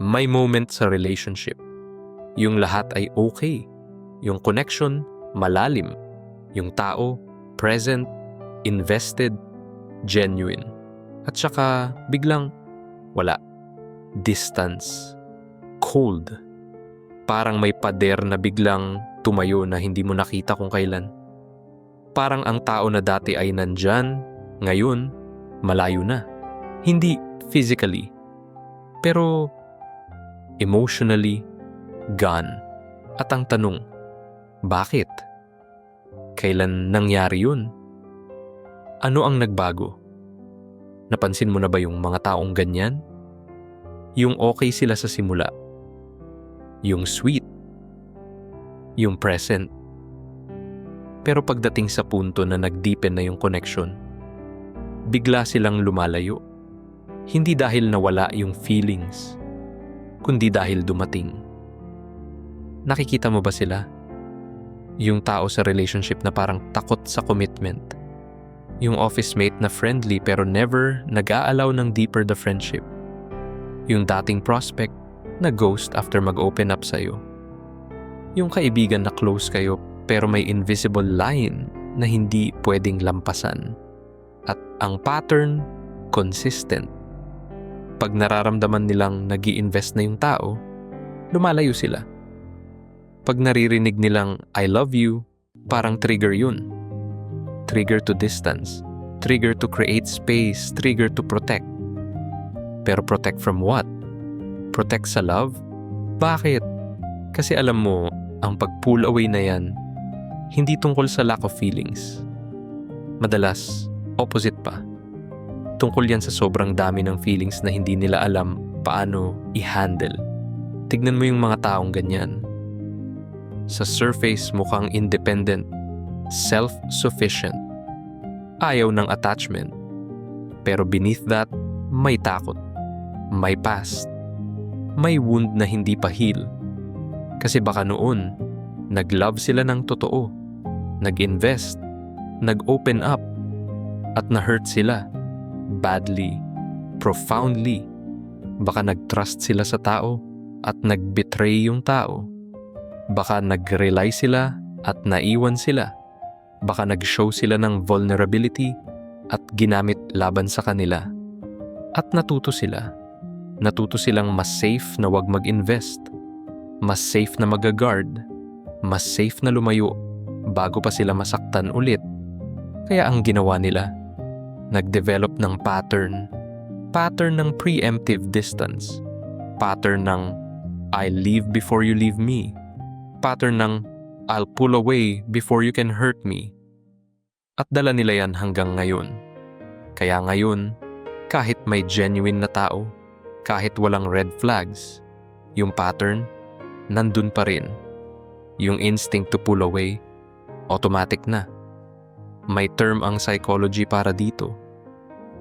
May moment sa relationship. Yung lahat ay okay. Yung connection, malalim. Yung tao, present, invested, genuine. At saka biglang wala. Distance. Cold. Parang may pader na biglang tumayo na hindi mo nakita kung kailan. Parang ang tao na dati ay nandyan, ngayon, malayo na. Hindi physically, pero emotionally gone. At ang tanong, bakit? Kailan nangyari yun? Ano ang nagbago? Napansin mo na ba yung mga taong ganyan? Yung okay sila sa simula. Yung sweet. Yung present. Pero pagdating sa punto na nag-deepen na yung connection, bigla silang lumalayo. Hindi dahil nawala yung feelings, kundi dahil dumating. Nakikita mo ba sila? Yung tao sa relationship na parang takot sa commitment. Yung office mate na friendly pero never nag-aalaw ng deeper the friendship. Yung dating prospect na ghost after mag-open up sa'yo. Yung kaibigan na close kayo pero may invisible line na hindi pwedeng lampasan. At ang pattern, consistent. Pag nararamdaman nilang nag-i-invest na yung tao, lumalayo sila. Pag naririnig nilang I love you, parang trigger yun. Trigger to distance. Trigger to create space. Trigger to protect. Pero protect from what? Protect sa love? Bakit? Kasi alam mo, ang pag-pull away na yan, hindi tungkol sa lack of feelings. Madalas, opposite pa. Tungkol yan sa sobrang dami ng feelings na hindi nila alam paano i-handle. Tignan mo yung mga taong ganyan. Sa surface mukhang independent, self-sufficient, ayaw ng attachment. Pero beneath that, may takot, may past, may wound na hindi pa heal. Kasi baka noon, nag-love sila ng totoo, nag-invest, nag-open up, at na-hurt sila. Badly, profoundly. Baka nag-trust sila sa tao at nag-betray yung tao. Baka nag-rely sila at naiwan sila. Baka nag-show sila ng vulnerability at ginamit laban sa kanila. At natuto sila. Natuto silang mas safe na wag mag-invest. Mas safe na mag-guard. Mas safe na lumayo bago pa sila masaktan ulit. Kaya ang ginawa nila, nag-develop ng pattern. Pattern ng preemptive distance. Pattern ng I leave before you leave me. Pattern ng I'll pull away before you can hurt me. At dala nila yan hanggang ngayon. Kaya ngayon, kahit may genuine na tao, kahit walang red flags, yung pattern, nandun pa rin. Yung instinct to pull away, automatic na. May term ang psychology para dito.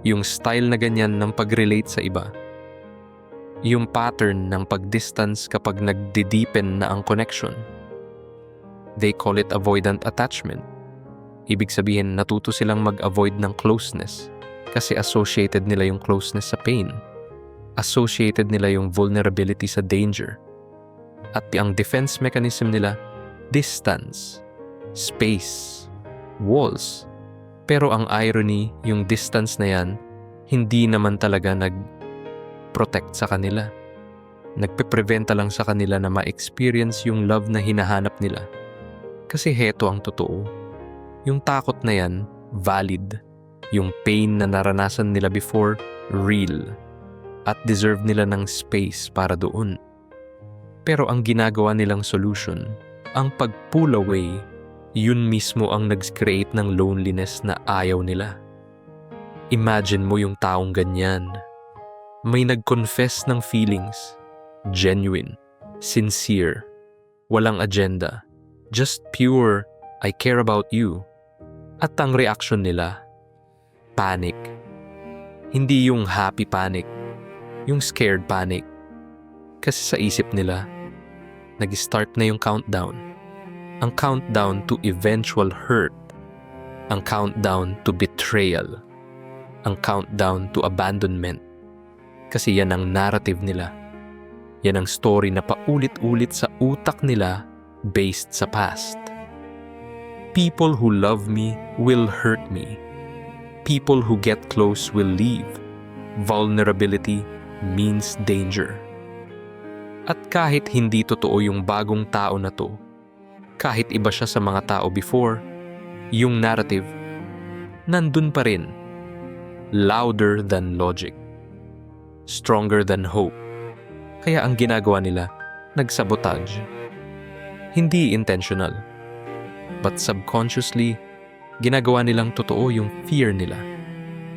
Yung style na ganyan ng pag-relate sa iba. Yung pattern ng pag-distance kapag nagdi-deepen na ang connection. They call it avoidant attachment. Ibig sabihin, natuto silang mag-avoid ng closeness kasi associated nila yung closeness sa pain. Associated nila yung vulnerability sa danger. At ang defense mechanism nila, distance, space, walls. Pero ang irony, yung distance na yan, hindi naman talaga nag-protect sa kanila. Nagpe-preventa lang sa kanila na ma-experience yung love na hinahanap nila. Kasi heto ang totoo. Yung takot na yan, valid. Yung pain na naranasan nila before, real. At deserve nila ng space para doon. Pero ang ginagawa nilang solution, ang pag-pull away, yun mismo ang nag-create ng loneliness na ayaw nila. Imagine mo yung taong ganyan. May nag-confess ng feelings. Genuine. Sincere. Walang agenda. Just pure, I care about you. At ang reaction nila, panic. Hindi yung happy panic. Yung scared panic. Kasi sa isip nila, nag-start na yung countdown. Ang countdown to eventual hurt. Ang countdown to betrayal. Ang countdown to abandonment. Kasi yan ang narrative nila. Yan ang story na paulit-ulit sa utak nila based sa past. People who love me will hurt me. People who get close will leave. Vulnerability means danger. At kahit hindi totoo yung bagong tao na to, kahit iba siya sa mga tao before, yung narrative, nandun pa rin. Louder than logic. Stronger than hope. Kaya ang ginagawa nila, nagsabotage. Hindi intentional. But subconsciously, ginagawa nilang totoo yung fear nila.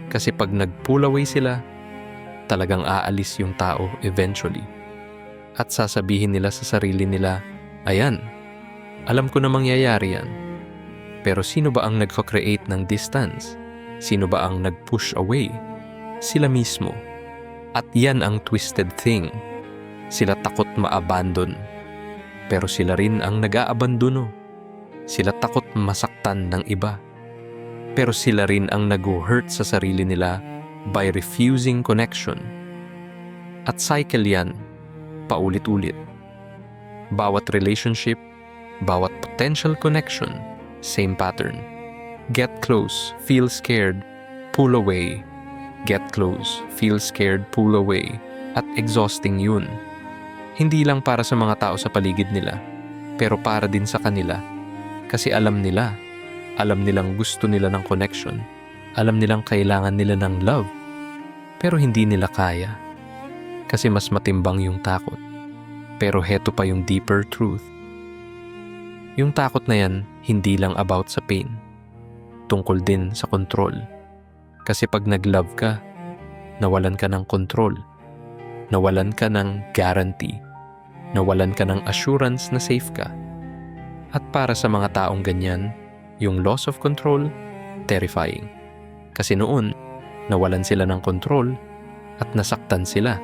Kasi pag nag-pull away sila, talagang aalis yung tao eventually. At sasabihin nila sa sarili nila, ayan, alam ko na mangyayari yan. Pero sino ba ang nagko-create ng distance? Sino ba ang nag-push away? Sila mismo. At yan ang twisted thing. Sila takot ma-abandon. Pero sila rin ang nag-aabandono. Sila takot masaktan ng iba. Pero sila rin ang nag-hurt sa sarili nila by refusing connection. At cycle yan, paulit-ulit. Bawat relationship, bawat potential connection, same pattern. Get close, feel scared, pull away. Get close, feel scared, pull away. At exhausting yun. Hindi lang para sa mga tao sa paligid nila, pero para din sa kanila. Kasi alam nilang gusto nila ng connection. Alam nilang kailangan nila ng love. Pero hindi nila kaya. Kasi mas matimbang yung takot. Pero heto pa yung deeper truth. Yung takot na yan, hindi lang about sa pain. Tungkol din sa control. Kasi pag nag-love ka, nawalan ka ng control. Nawalan ka ng guarantee. Nawalan ka ng assurance na safe ka. At para sa mga taong ganyan, yung loss of control, terrifying. Kasi noon, nawalan sila ng control at nasaktan sila.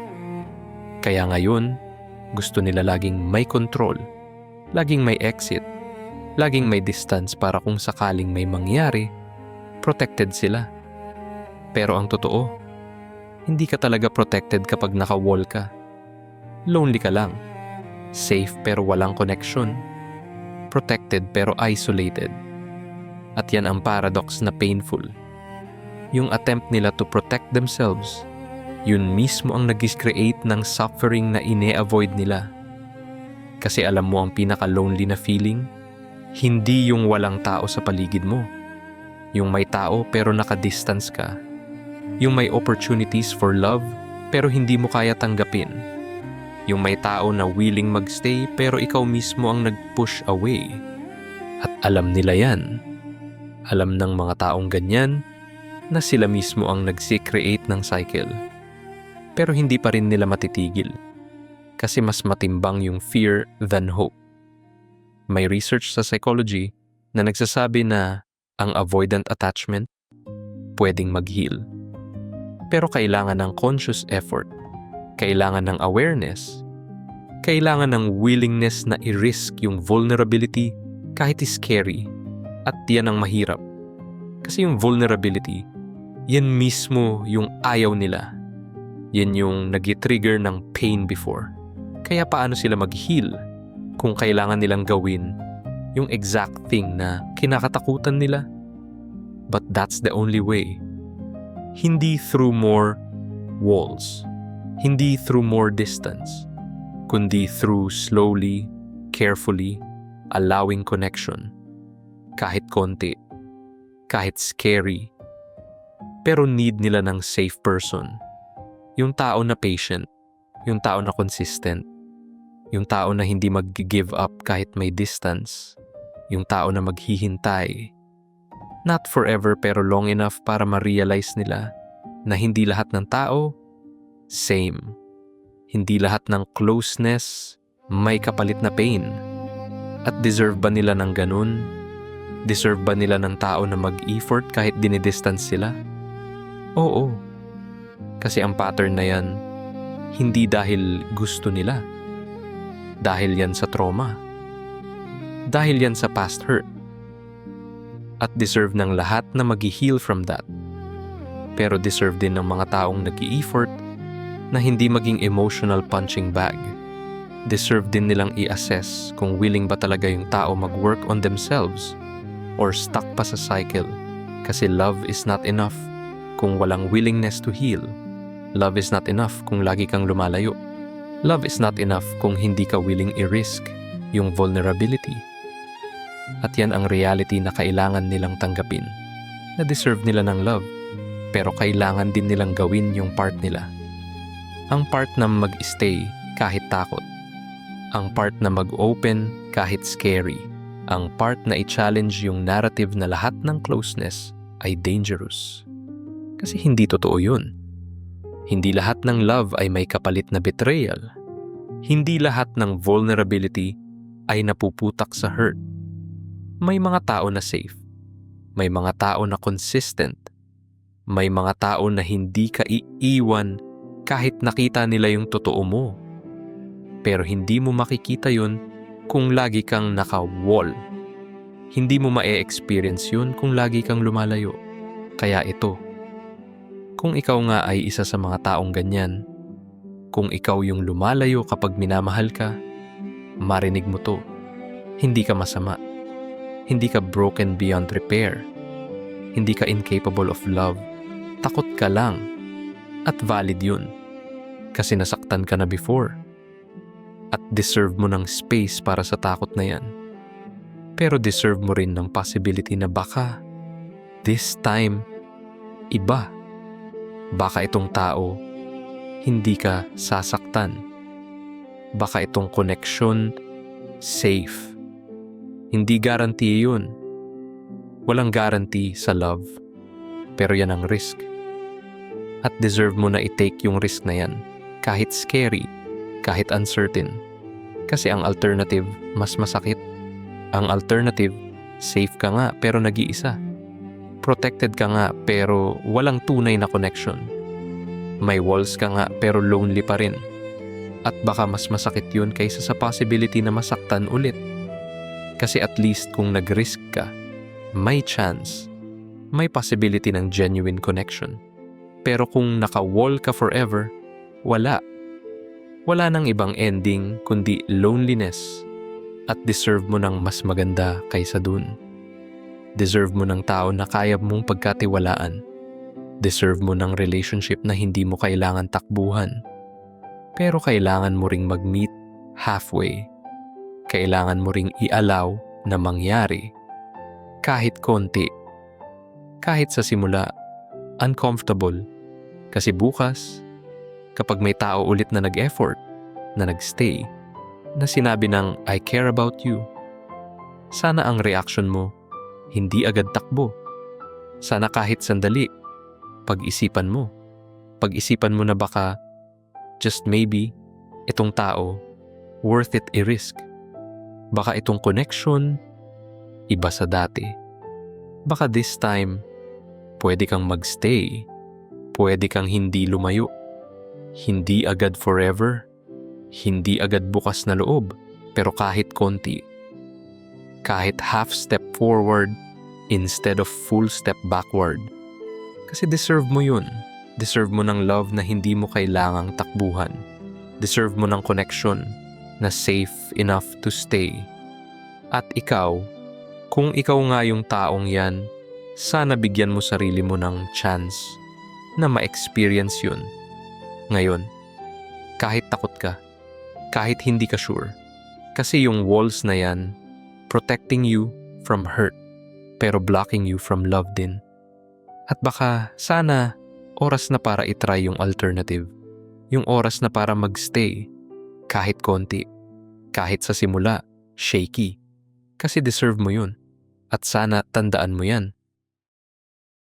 Kaya ngayon, gusto nila laging may control, laging may exit, laging may distance para kung sakaling may mangyari, protected sila. Pero ang totoo, hindi ka talaga protected kapag naka-wall ka. Lonely ka lang. Safe pero walang connection. Protected pero isolated. At yan ang paradox na painful. Yung attempt nila to protect themselves, yun mismo ang nag-create ng suffering na ine-avoid nila. Kasi alam mo ang pinaka-lonely na feeling? Hindi yung walang tao sa paligid mo. Yung may tao pero naka-distance ka. Yung may opportunities for love pero hindi mo kaya tanggapin. Yung may tao na willing magstay pero ikaw mismo ang nag-push away. At alam nila yan. Alam ng mga taong ganyan na sila mismo ang nagsi-create ng cycle. Pero hindi pa rin nila matitigil. Kasi mas matimbang yung fear than hope. May research sa psychology na nagsasabi na ang avoidant attachment pwedeng mag-heal. Pero kailangan ng conscious effort. Kailangan ng awareness. Kailangan ng willingness na i-risk yung vulnerability kahit scary. At yan ang mahirap. Kasi yung vulnerability, yan mismo yung ayaw nila. Yan yung nag-trigger ng pain before. Kaya paano sila mag-heal kung kailangan nilang gawin yung exact thing na kinakatakutan nila? But that's the only way. Hindi through more walls. Hindi through more distance. Kundi through slowly, carefully, allowing connection. Kahit konti. Kahit scary. Pero need nila ng safe person. Yung tao na patient, yung tao na consistent, yung tao na hindi mag-give up kahit may distance, yung tao na maghihintay. Not forever pero long enough para ma-realize nila na hindi lahat ng tao, same. Hindi lahat ng closeness, may kapalit na pain. At deserve ba nila ng ganun? Deserve ba nila ng tao na mag-effort kahit dinidistance sila? Oo. Kasi ang pattern na yan, hindi dahil gusto nila. Dahil yan sa trauma. Dahil yan sa past hurt. At deserve ng lahat na mag-heal from that. Pero deserve din ng mga taong nag-i-effort na hindi maging emotional punching bag. Deserve din nilang i-assess kung willing ba talaga yung tao mag-work on themselves or stuck pa sa cycle. Kasi love is not enough kung walang willingness to heal. Love is not enough kung lagi kang lumalayo. Love is not enough kung hindi ka willing i-risk yung vulnerability. At yan ang reality na kailangan nilang tanggapin. Na deserve nila ng love, pero kailangan din nilang gawin yung part nila. Ang part na mag-stay kahit takot. Ang part na mag-open kahit scary. Ang part na i-challenge yung narrative na lahat ng closeness ay dangerous. Kasi hindi totoo yun. Hindi lahat ng love ay may kapalit na betrayal. Hindi lahat ng vulnerability ay napuputak sa hurt. May mga tao na safe. May mga tao na consistent. May mga tao na hindi ka iiwan kahit nakita nila yung totoo mo. Pero hindi mo makikita yun kung lagi kang naka-wall. Hindi mo ma-experience yun kung lagi kang lumalayo. Kaya ito, kung ikaw nga ay isa sa mga taong ganyan, kung ikaw yung lumalayo kapag minamahal ka, marinig mo to. Hindi ka masama. Hindi ka broken beyond repair. Hindi ka incapable of love. Takot ka lang. At valid yun. Kasi nasaktan ka na before. At deserve mo ng space para sa takot na yan. Pero deserve mo rin ng possibility na baka this time, iba. Baka itong tao, hindi ka sasaktan. Baka itong connection, safe. Hindi guarantee yun. Walang guarantee sa love. Pero yan ang risk. At deserve mo na i-take yung risk na yan. Kahit scary, kahit uncertain. Kasi ang alternative, mas masakit. Ang alternative, safe ka nga pero nag-iisa. Protected ka nga pero walang tunay na connection. May walls ka nga pero lonely pa rin. At baka mas masakit yun kaysa sa possibility na masaktan ulit. Kasi at least kung nag-risk ka, may chance, may possibility ng genuine connection. Pero kung naka-wall ka forever, wala. Wala nang ibang ending kundi loneliness. At deserve mo ng mas maganda kaysa dun. Deserve mo ng tao na kaya mong pagkatiwalaan. Deserve mo ng relationship na hindi mo kailangan takbuhan. Pero kailangan mo ring mag-meet halfway. Kailangan mo ring i-allow na mangyari. Kahit konti. Kahit sa simula, uncomfortable. Kasi bukas, kapag may tao ulit na nag-effort, na nag-stay, na sinabi ng I care about you, sana ang reaction mo hindi agad takbo. Sana kahit sandali, pag-isipan mo. Pag-isipan mo na baka, just maybe, itong tao, worth it i-risk. Baka itong connection, iba sa dati. Baka this time, pwede kang magstay. Pwede kang hindi lumayo. Hindi agad forever. Hindi agad bukas na loob. Pero kahit konti. Kahit half step forward instead of full step backward. Kasi deserve mo yun. Deserve mo ng love na hindi mo kailangang takbuhan. Deserve mo ng connection na safe enough to stay. At ikaw, kung ikaw nga yung taong yan, sana bigyan mo sarili mo ng chance na ma-experience yun. Ngayon, kahit takot ka, kahit hindi ka sure, kasi yung walls na yan, protecting you from hurt, pero blocking you from love din. At baka, sana, oras na para itry yung alternative. Yung oras na para magstay, kahit konti, kahit sa simula, shaky. Kasi deserve mo yun. At sana tandaan mo yan.